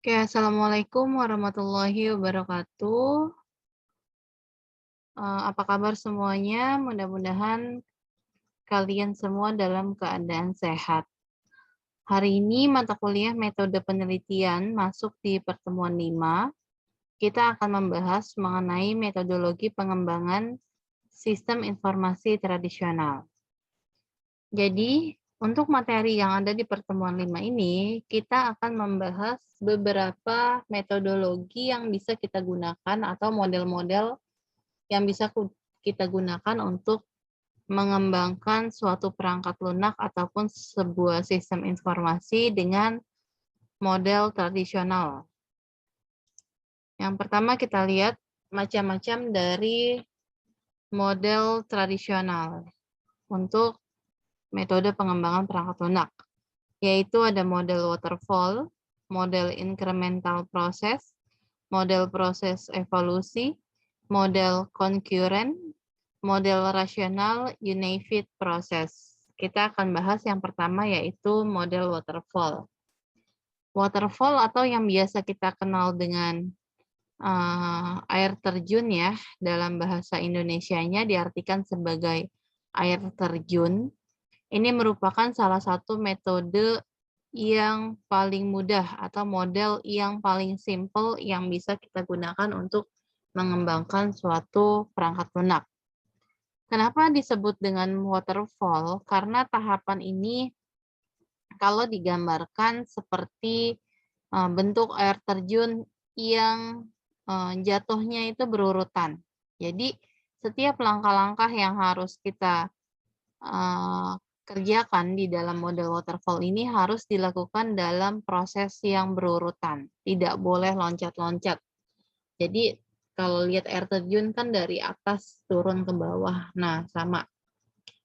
Oke, assalamualaikum warahmatullahi wabarakatuh. Apa kabar semuanya? Mudah-mudahan kalian semua dalam keadaan sehat. Hari ini mata kuliah metode penelitian masuk di pertemuan 5. Kita akan membahas mengenai metodologi pengembangan sistem informasi tradisional. Jadi, untuk materi yang ada di pertemuan 5 ini, kita akan membahas beberapa metodologi yang bisa kita gunakan atau model-model yang bisa kita gunakan untuk mengembangkan suatu perangkat lunak ataupun sebuah sistem informasi dengan model tradisional. Yang pertama kita lihat macam-macam dari model tradisional untuk metode pengembangan perangkat lunak, yaitu ada model waterfall, model incremental process, model proses evolusi, model concurrent, model rasional unifying process. Kita akan bahas yang pertama yaitu model waterfall. Waterfall atau yang biasa kita kenal dengan air terjun ya, dalam bahasa Indonesianya diartikan sebagai air terjun. Ini merupakan salah satu metode yang paling mudah atau model yang paling simple yang bisa kita gunakan untuk mengembangkan suatu perangkat lunak. Kenapa disebut dengan waterfall? Karena tahapan ini kalau digambarkan seperti bentuk air terjun yang jatuhnya itu berurutan. Jadi setiap langkah-langkah yang harus kita kerjakan di dalam model waterfall ini harus dilakukan dalam proses yang berurutan, tidak boleh loncat-loncat. Jadi kalau lihat air terjun kan dari atas turun ke bawah. Nah, sama.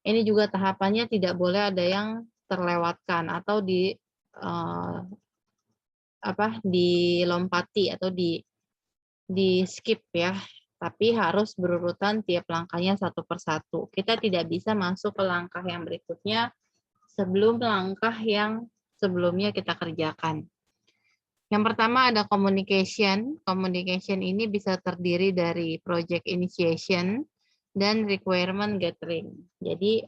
Ini juga tahapannya tidak boleh ada yang terlewatkan atau dilompati atau di skip ya. Tapi harus berurutan tiap langkahnya satu persatu. Kita tidak bisa masuk ke langkah yang berikutnya sebelum langkah yang sebelumnya kita kerjakan. Yang pertama ada communication. Communication ini bisa terdiri dari project initiation dan requirement gathering. Jadi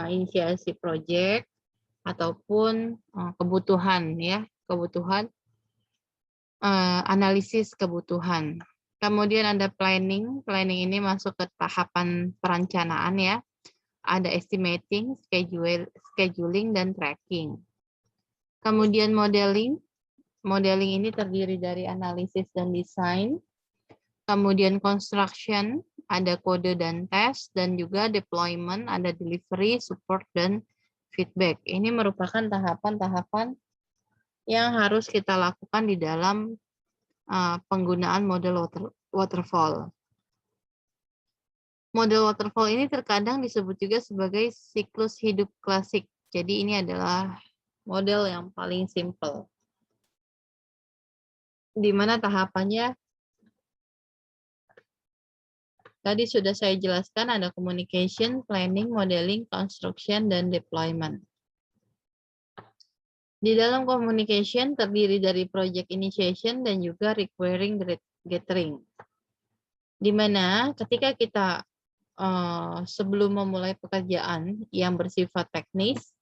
inisiasi project ataupun kebutuhan ya, kebutuhan analisis kebutuhan. Kemudian ada planning. Planning ini masuk ke tahapan perencanaan ya. Ada estimating, scheduling dan tracking. Kemudian modeling. Modeling ini terdiri dari analisis dan desain. Kemudian construction, ada kode dan tes, dan juga deployment, ada delivery, support, dan feedback. Ini merupakan tahapan-tahapan yang harus kita lakukan di dalam penggunaan model waterfall. Model waterfall ini terkadang disebut juga sebagai siklus hidup klasik. Jadi ini adalah model yang paling simple, di mana tahapannya tadi sudah saya jelaskan, ada communication, planning, modeling, construction, dan deployment. Di dalam communication terdiri dari project initiation dan juga requiring gathering. Di mana ketika kita sebelum memulai pekerjaan yang bersifat teknis,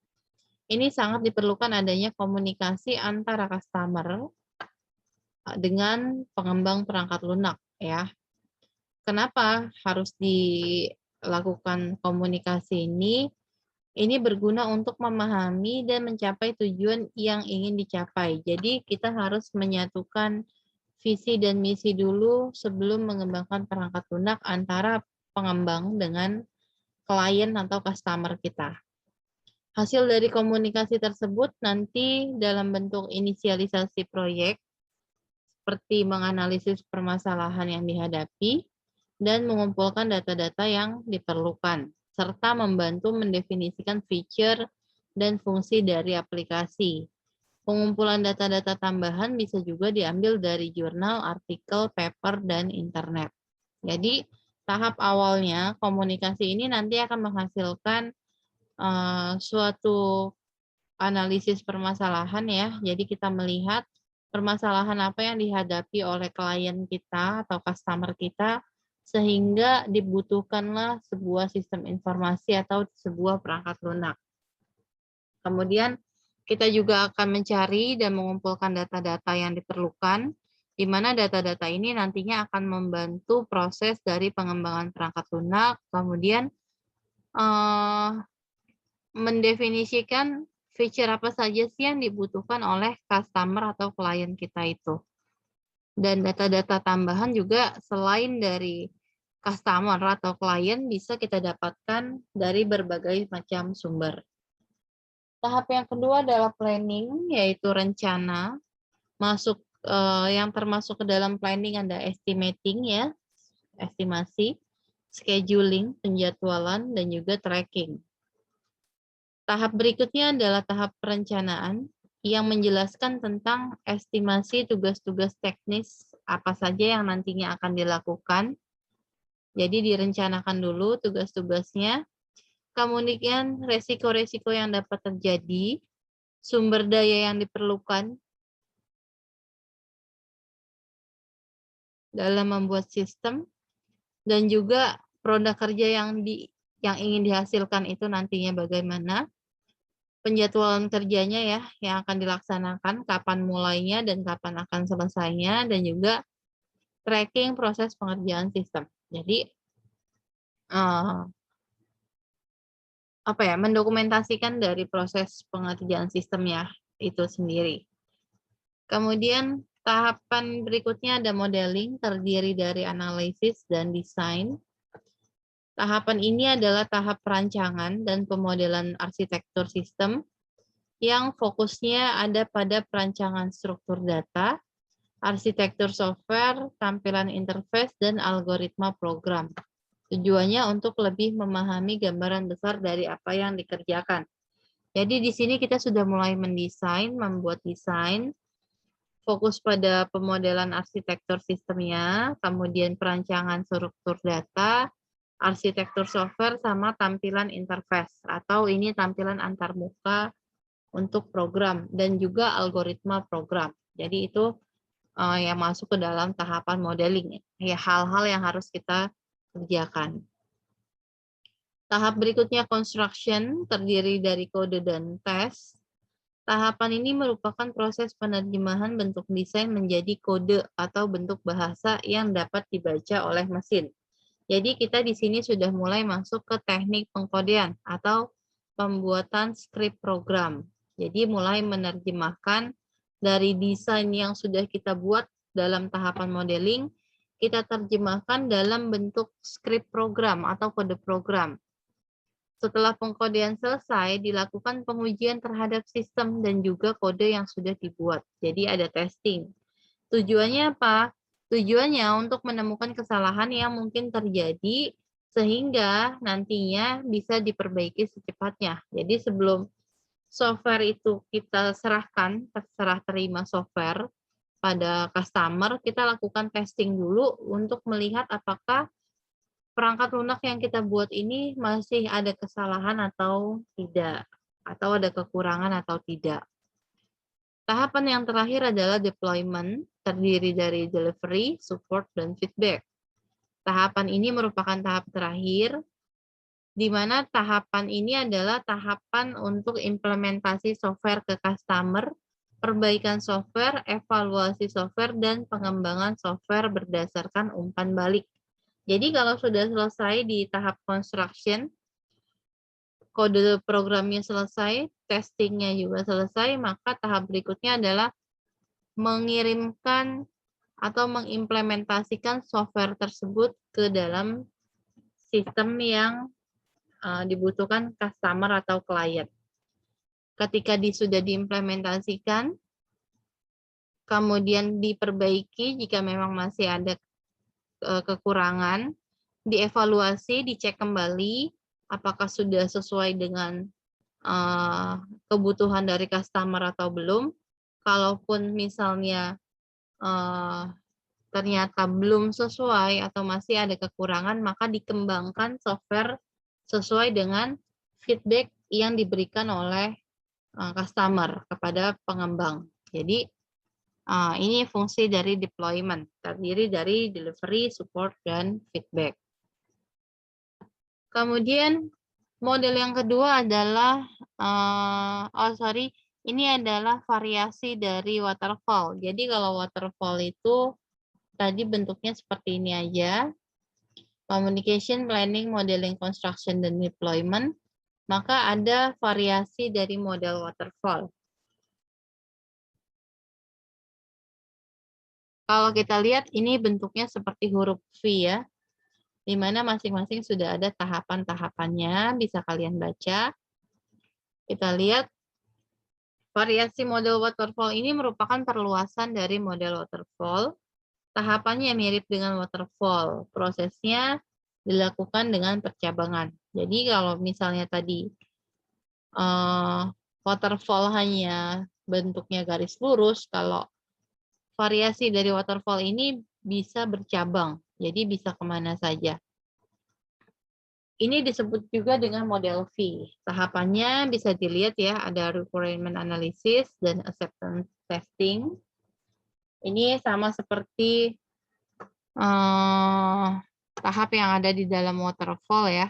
ini sangat diperlukan adanya komunikasi antara customer dengan pengembang perangkat lunak ya. Kenapa harus dilakukan komunikasi ini? Ini berguna untuk memahami dan mencapai tujuan yang ingin dicapai. Jadi kita harus menyatukan visi dan misi dulu sebelum mengembangkan perangkat lunak antara pengembang dengan klien atau customer kita. Hasil dari komunikasi tersebut nanti dalam bentuk inisialisasi proyek, seperti menganalisis permasalahan yang dihadapi, dan mengumpulkan data-data yang diperlukan, serta membantu mendefinisikan feature dan fungsi dari aplikasi. Pengumpulan data-data tambahan bisa juga diambil dari jurnal, artikel, paper, dan internet. Jadi, tahap awalnya komunikasi ini nanti akan menghasilkan suatu analisis permasalahan ya. Jadi kita melihat permasalahan apa yang dihadapi oleh klien kita atau customer kita, sehingga dibutuhkanlah sebuah sistem informasi atau sebuah perangkat lunak. Kemudian kita juga akan mencari dan mengumpulkan data-data yang diperlukan, di mana data-data ini nantinya akan membantu proses dari pengembangan perangkat lunak, kemudian eh, mendefinisikan feature apa saja sih yang dibutuhkan oleh customer atau klien kita itu. Dan data-data tambahan juga selain dari customer atau klien bisa kita dapatkan dari berbagai macam sumber. Tahap yang kedua adalah planning, yaitu rencana. Yang termasuk ke dalam planning ada estimating ya, estimasi, scheduling, penjadwalan, dan juga tracking. Tahap berikutnya adalah tahap perencanaan yang menjelaskan tentang estimasi tugas-tugas teknis apa saja yang nantinya akan dilakukan. Jadi direncanakan dulu tugas-tugasnya, kemudian resiko-resiko yang dapat terjadi, sumber daya yang diperlukan dalam membuat sistem, dan juga produk kerja yang ingin dihasilkan itu nantinya bagaimana, penjadwalan kerjanya ya yang akan dilaksanakan, kapan mulainya dan kapan akan selesainya, dan juga tracking proses pengerjaan sistem. Jadi mendokumentasikan dari proses pengerjaan sistemnya itu sendiri. Kemudian tahapan berikutnya ada modeling, terdiri dari analisis dan desain. Tahapan ini adalah tahap perancangan dan pemodelan arsitektur sistem yang fokusnya ada pada perancangan struktur data, arsitektur software, tampilan interface, dan algoritma program. Tujuannya untuk lebih memahami gambaran besar dari apa yang dikerjakan. Jadi di sini kita sudah mulai mendesain, membuat desain, fokus pada pemodelan arsitektur sistemnya, kemudian perancangan struktur data, arsitektur software, sama tampilan interface, atau ini tampilan antarmuka untuk program, dan juga algoritma program. Jadi itu yang masuk ke dalam tahapan modeling, ya hal-hal yang harus kita kerjakan. Tahap berikutnya construction, terdiri dari kode dan tes. Tahapan ini merupakan proses penerjemahan bentuk desain menjadi kode atau bentuk bahasa yang dapat dibaca oleh mesin. Jadi kita di sini sudah mulai masuk ke teknik pengkodean atau pembuatan skrip program. Jadi mulai menerjemahkan dari desain yang sudah kita buat dalam tahapan modeling, kita terjemahkan dalam bentuk skrip program atau kode program. Setelah pengkodean selesai, dilakukan pengujian terhadap sistem dan juga kode yang sudah dibuat. Jadi ada testing. Tujuannya apa? Tujuannya untuk menemukan kesalahan yang mungkin terjadi sehingga nantinya bisa diperbaiki secepatnya. Jadi sebelum software itu kita serahkan, serah terima software pada customer, kita lakukan testing dulu untuk melihat apakah perangkat lunak yang kita buat ini masih ada kesalahan atau tidak, atau ada kekurangan atau tidak. Tahapan yang terakhir adalah deployment, terdiri dari delivery, support, dan feedback. Tahapan ini merupakan tahap terakhir, di mana tahapan ini adalah tahapan untuk implementasi software ke customer, perbaikan software, evaluasi software, dan pengembangan software berdasarkan umpan balik. Jadi kalau sudah selesai di tahap construction, kode programnya selesai, testingnya juga selesai, maka tahap berikutnya adalah mengirimkan atau mengimplementasikan software tersebut ke dalam sistem yang dibutuhkan customer atau klien. Ketika sudah diimplementasikan, kemudian diperbaiki jika memang masih ada kekurangan, dievaluasi, dicek kembali apakah sudah sesuai dengan kebutuhan dari customer atau belum. Kalaupun misalnya ternyata belum sesuai atau masih ada kekurangan, maka dikembangkan software sesuai dengan feedback yang diberikan oleh customer kepada pengembang. Jadi Ini fungsi dari deployment, terdiri dari delivery, support, dan feedback. Kemudian model yang kedua adalah, ini adalah variasi dari waterfall. Jadi kalau waterfall itu tadi bentuknya seperti ini aja, communication, planning, modeling, construction, dan deployment, maka ada variasi dari model waterfall. Kalau kita lihat ini bentuknya seperti huruf V ya, di mana masing-masing sudah ada tahapan-tahapannya, bisa kalian baca. Kita lihat variasi model waterfall ini merupakan perluasan dari model waterfall. Tahapannya mirip dengan waterfall. Prosesnya dilakukan dengan percabangan. Jadi kalau misalnya tadi waterfall hanya bentuknya garis lurus, kalau variasi dari waterfall ini bisa bercabang, jadi bisa kemana saja. Ini disebut juga dengan model V. Tahapannya bisa dilihat ya, ada requirement analysis dan acceptance testing. Ini sama seperti tahap yang ada di dalam waterfall ya.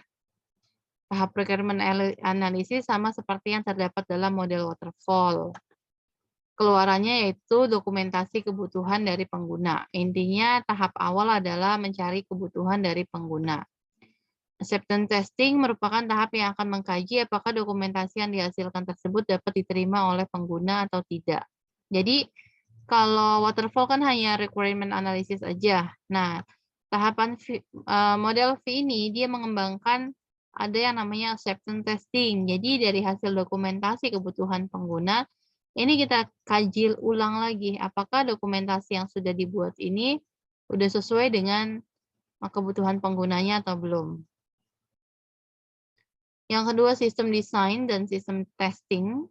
Tahap requirement analysis sama seperti yang terdapat dalam model waterfall. Keluarannya yaitu dokumentasi kebutuhan dari pengguna. Intinya tahap awal adalah mencari kebutuhan dari pengguna. Acceptance testing merupakan tahap yang akan mengkaji apakah dokumentasi yang dihasilkan tersebut dapat diterima oleh pengguna atau tidak. Jadi kalau waterfall kan hanya requirement analysis aja. Nah, tahapan model V ini dia mengembangkan ada yang namanya acceptance testing. Jadi dari hasil dokumentasi kebutuhan pengguna, ini kita kaji ulang lagi, apakah dokumentasi yang sudah dibuat ini sudah sesuai dengan kebutuhan penggunanya atau belum. Yang kedua, sistem desain dan sistem testing.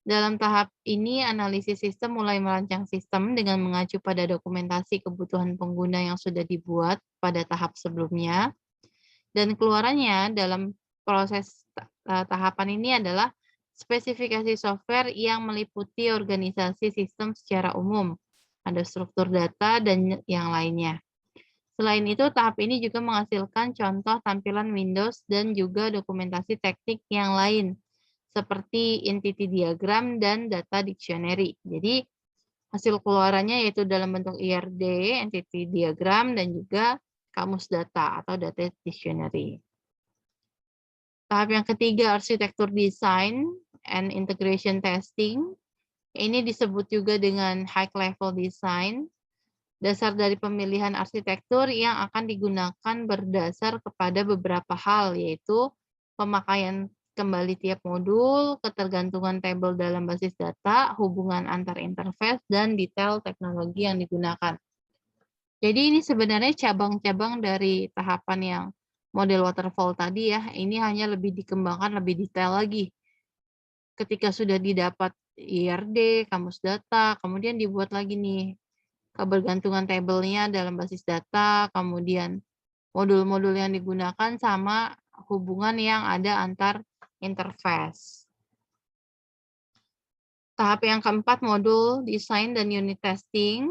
Dalam tahap ini, analisis sistem mulai merancang sistem dengan mengacu pada dokumentasi kebutuhan pengguna yang sudah dibuat pada tahap sebelumnya. Dan keluarannya dalam proses tahapan ini adalah spesifikasi software yang meliputi organisasi sistem secara umum, ada struktur data, dan yang lainnya. Selain itu, tahap ini juga menghasilkan contoh tampilan Windows dan juga dokumentasi teknik yang lain, seperti entity diagram dan data dictionary. Jadi, hasil keluarannya yaitu dalam bentuk IRD, entity diagram, dan juga kamus data atau data dictionary. Tahap yang ketiga, arsitektur design and integration testing. Ini disebut juga dengan high level design. Dasar dari pemilihan arsitektur yang akan digunakan berdasar kepada beberapa hal, yaitu pemakaian kembali tiap modul, ketergantungan tabel dalam basis data, hubungan antar interface, dan detail teknologi yang digunakan. Jadi ini sebenarnya cabang-cabang dari tahapan yang model waterfall tadi ya, ini hanya lebih dikembangkan lebih detail lagi. Ketika sudah didapat IRD, kamus data, kemudian dibuat lagi nih kebergantungan tabelnya dalam basis data, kemudian modul-modul yang digunakan sama hubungan yang ada antar interface. Tahap yang keempat, modul design dan unit testing.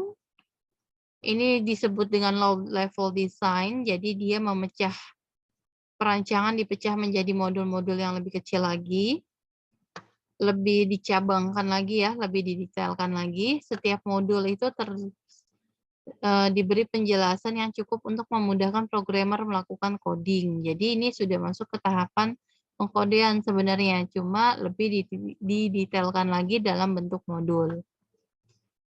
Ini disebut dengan low level design, jadi dia memecah perancangan dipecah menjadi modul-modul yang lebih kecil lagi, lebih dicabangkan lagi ya, lebih didetailkan lagi. Setiap modul itu diberi penjelasan yang cukup untuk memudahkan programmer melakukan coding. Jadi ini sudah masuk ke tahapan pengkodean sebenarnya, cuma lebih didetailkan lagi dalam bentuk modul.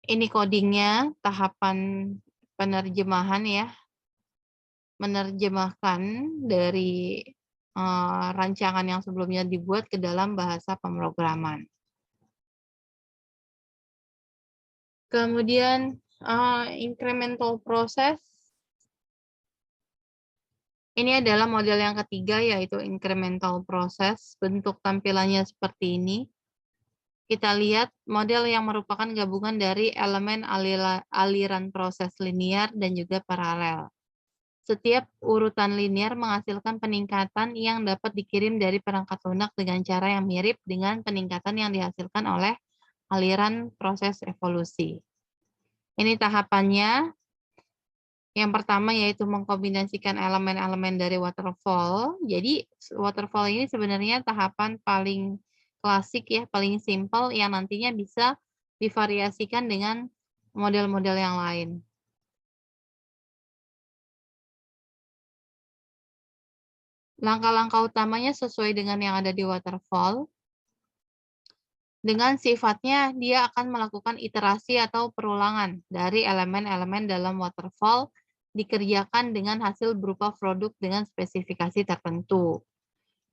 Ini codingnya, tahapan penerjemahan ya, menerjemahkan dari rancangan yang sebelumnya dibuat ke dalam bahasa pemrograman. Kemudian incremental process. Ini adalah model yang ketiga, yaitu incremental process. Bentuk tampilannya seperti ini. Kita lihat model yang merupakan gabungan dari elemen aliran proses linear dan juga paralel. Setiap urutan linear menghasilkan peningkatan yang dapat dikirim dari perangkat lunak dengan cara yang mirip dengan peningkatan yang dihasilkan oleh aliran proses evolusi. Ini tahapannya. Yang pertama yaitu mengkombinasikan elemen-elemen dari waterfall. Jadi waterfall ini sebenarnya tahapan paling klasik ya, paling simpel yang nantinya bisa divariasikan dengan model-model yang lain. Langkah-langkah utamanya sesuai dengan yang ada di waterfall. Dengan sifatnya, dia akan melakukan iterasi atau perulangan dari elemen-elemen dalam waterfall dikerjakan dengan hasil berupa produk dengan spesifikasi tertentu.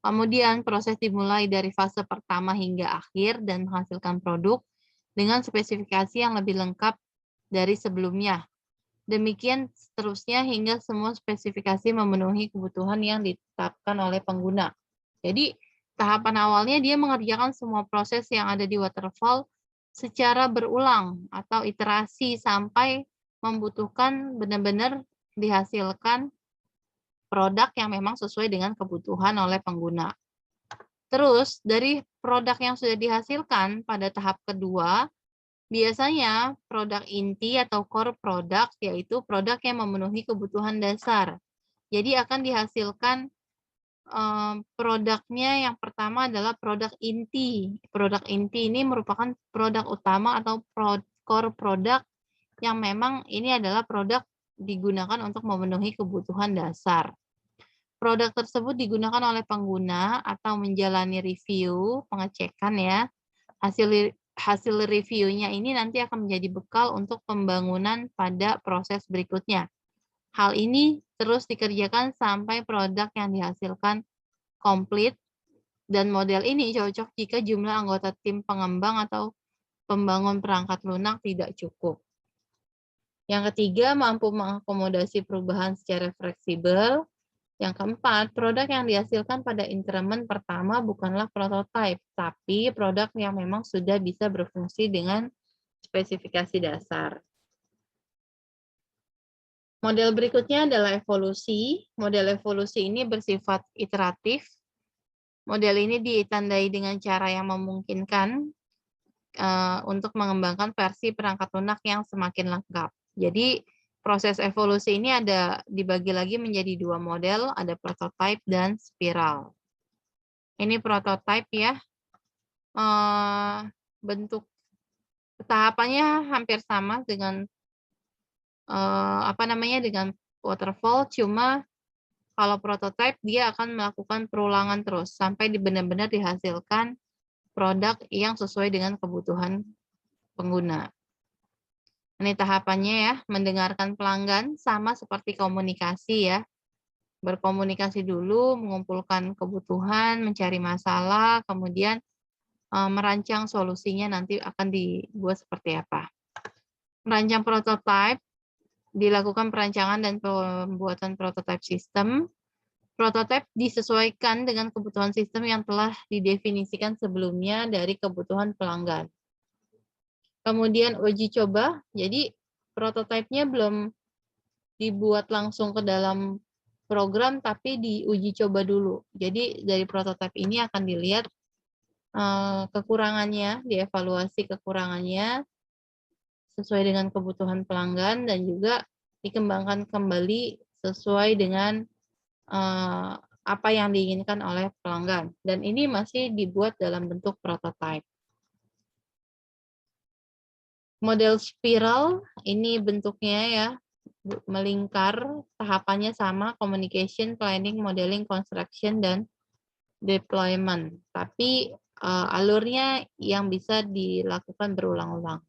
Kemudian proses dimulai dari fase pertama hingga akhir dan menghasilkan produk dengan spesifikasi yang lebih lengkap dari sebelumnya. Demikian seterusnya hingga semua spesifikasi memenuhi kebutuhan yang ditetapkan oleh pengguna. Jadi tahapan awalnya dia mengerjakan semua proses yang ada di waterfall secara berulang atau iterasi sampai membutuhkan benar-benar dihasilkan produk yang memang sesuai dengan kebutuhan oleh pengguna. Terus dari produk yang sudah dihasilkan pada tahap kedua, biasanya produk inti atau core product yaitu produk yang memenuhi kebutuhan dasar. Jadi akan dihasilkan produknya yang pertama adalah produk inti. Produk inti ini merupakan produk utama atau core product yang memang ini adalah produk digunakan untuk memenuhi kebutuhan dasar. Produk tersebut digunakan oleh pengguna atau menjalani review, pengecekan ya. Hasil reviewnya ini nanti akan menjadi bekal untuk pembangunan pada proses berikutnya. Hal ini terus dikerjakan sampai produk yang dihasilkan komplit, dan model ini cocok jika jumlah anggota tim pengembang atau pembangun perangkat lunak tidak cukup. Yang ketiga, mampu mengakomodasi perubahan secara fleksibel. Yang keempat, produk yang dihasilkan pada increment pertama bukanlah prototipe, tapi produk yang memang sudah bisa berfungsi dengan spesifikasi dasar. Model berikutnya adalah evolusi. Model evolusi ini bersifat iteratif. Model ini ditandai dengan cara yang memungkinkan untuk mengembangkan versi perangkat lunak yang semakin lengkap. Jadi, proses evolusi ini dibagi lagi menjadi dua model, ada prototype dan spiral. Ini prototype ya. Bentuk tahapannya hampir sama dengan dengan waterfall, cuma kalau prototype dia akan melakukan perulangan terus sampai benar-benar dihasilkan produk yang sesuai dengan kebutuhan pengguna. Ini tahapannya ya, mendengarkan pelanggan sama seperti komunikasi ya. Berkomunikasi dulu, mengumpulkan kebutuhan, mencari masalah, kemudian merancang solusinya nanti akan dibuat seperti apa. Merancang prototipe, dilakukan perancangan dan pembuatan prototipe sistem. Prototipe disesuaikan dengan kebutuhan sistem yang telah didefinisikan sebelumnya dari kebutuhan pelanggan. Kemudian uji coba, jadi prototipenya belum dibuat langsung ke dalam program, tapi diuji coba dulu. Jadi dari prototipe ini akan dilihat kekurangannya, dievaluasi kekurangannya sesuai dengan kebutuhan pelanggan dan juga dikembangkan kembali sesuai dengan apa yang diinginkan oleh pelanggan. Dan ini masih dibuat dalam bentuk prototipe. Model spiral ini bentuknya ya melingkar, tahapannya sama, communication, planning, modeling, construction, dan deployment. Tapi alurnya yang bisa dilakukan berulang-ulang.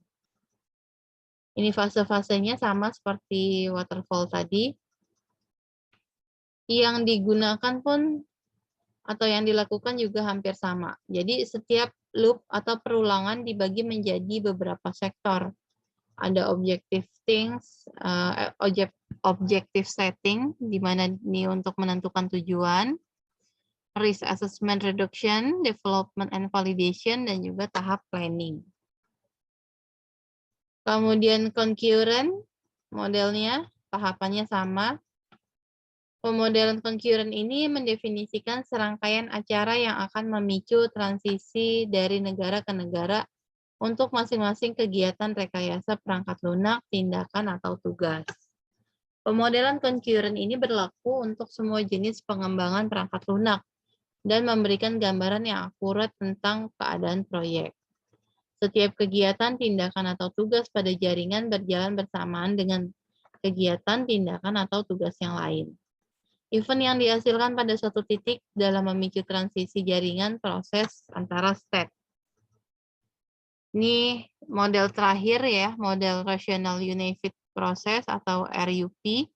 Ini fase-fasenya sama seperti waterfall tadi. Yang digunakan pun atau yang dilakukan juga hampir sama. Jadi setiap loop atau perulangan dibagi menjadi beberapa sektor. Ada objective things, objective setting, di mana ini untuk menentukan tujuan, risk assessment reduction, development and validation, dan juga tahap planning. Kemudian concurrent, modelnya, tahapannya sama. Pemodelan concurrent ini mendefinisikan serangkaian acara yang akan memicu transisi dari negara ke negara untuk masing-masing kegiatan rekayasa perangkat lunak, tindakan, atau tugas. Pemodelan concurrent ini berlaku untuk semua jenis pengembangan perangkat lunak dan memberikan gambaran yang akurat tentang keadaan proyek. Setiap kegiatan, tindakan, atau tugas pada jaringan berjalan bersamaan dengan kegiatan, tindakan, atau tugas yang lain. Event yang dihasilkan pada suatu titik dalam memicu transisi jaringan proses antara state. Ini model terakhir ya, model Rational Unified Process atau RUP.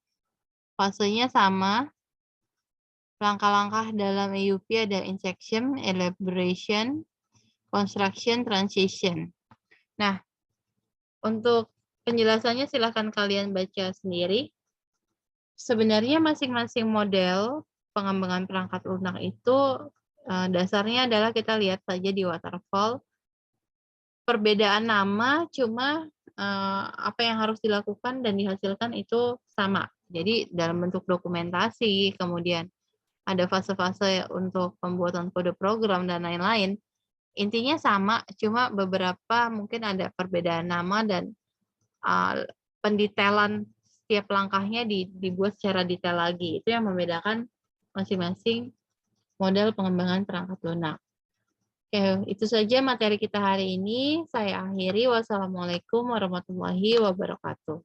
Fasenya sama. Langkah-langkah dalam RUP ada injection, elaboration, construction, transition. Nah, untuk penjelasannya silahkan kalian baca sendiri. Sebenarnya masing-masing model pengembangan perangkat lunak itu dasarnya adalah kita lihat saja di waterfall. Perbedaan nama cuma apa yang harus dilakukan dan dihasilkan itu sama. Jadi dalam bentuk dokumentasi, kemudian ada fase-fase untuk pembuatan kode program dan lain-lain. Intinya sama, cuma beberapa mungkin ada perbedaan nama dan pendetailan setiap langkahnya dibuat secara detail lagi. Itu yang membedakan masing-masing model pengembangan perangkat lunak. Oke, itu saja materi kita hari ini. Saya akhiri. Wassalamualaikum warahmatullahi wabarakatuh.